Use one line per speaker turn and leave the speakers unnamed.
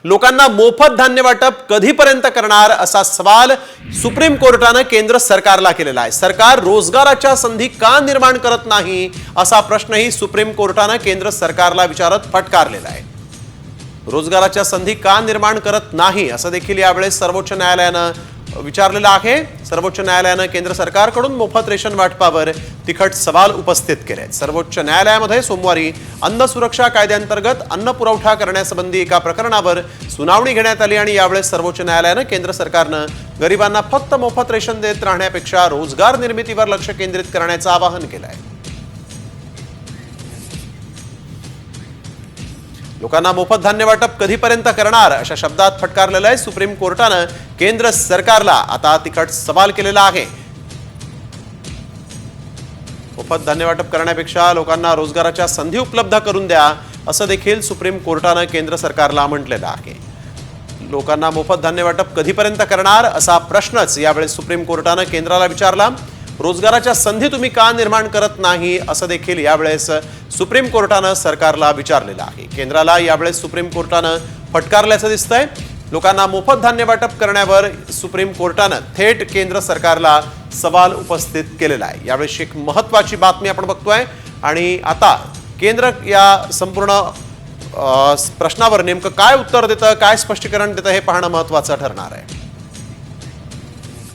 लोकांना मोफत धान्य वाटप कधीपर्यंत करणार असा सवाल सुप्रीम कोर्टाने केंद्र सरकारला केलेला आहे। सरकार रोजगाराच्या संधी का निर्माण करत नाही असा प्रश्नही सुप्रीम कोर्टाने केंद्र सरकारला विचारत फटकारलेला आहे। रोजगाराच्या संधी का निर्माण करत नाही असं देखील यावेळेस सर्वोच्च न्यायालयानं विचारलेलं आहे। सर्वोच्च न्यायालयानं केंद्र सरकारकडून मोफत रेशन वाटपावर तिखट सवाल उपस्थित केले। सर्वोच्च न्यायालयामध्ये सोमवारी अन्न सुरक्षा कायद्याअंतर्गत अन्न पुरवठा करण्यासंबंधी एका प्रकरणावर सुनावणी घेण्यात आली आणि यावेळेस सर्वोच्च न्यायालयानं केंद्र सरकारनं गरिबांना फक्त मोफत रेशन देत राहण्यापेक्षा रोजगार निर्मितीवर लक्ष केंद्रित करण्याचं आवाहन केलं आहे। लोकांना मोफत धान्य वाटप कधीपर्यंत करणार अशा शब्दात फटकारलेलं आहे। सुप्रीम कोर्टानं केंद्र सरकारला आता तिखट सवाल केलेला आहे। मोफत धान्य वाटप करण्यापेक्षा लोकांना रोजगाराच्या संधी उपलब्ध करून द्या असं देखील सुप्रीम कोर्टानं केंद्र सरकारला म्हटलेलं आहे। लोकांना मोफत धान्य वाटप कधीपर्यंत करणार असा प्रश्नच यावेळेस सुप्रीम कोर्टानं केंद्राला विचारला। रोजगाराच्या संधी तुम्ही का निर्माण करत नाही असं देखील यावेळेस सुप्रीम कोर्टानं सरकारला विचारलेलं आहे। केंद्राला यावेळेस सुप्रीम कोर्टानं फटकारल्याचं दिसतंय। लोकांना मोफत धान्य वाटप करण्यावर सुप्रीम कोर्टानं थेट केंद्र सरकारला सवाल उपस्थित केलेला आहे। यावेळेस एक महत्त्वाची बातमी आपण बघतोय आणि आता केंद्र या संपूर्ण प्रश्नावर नेमकं काय उत्तर देतं, काय स्पष्टीकरण देतं हे पाहणं महत्त्वाचं ठरणार आहे।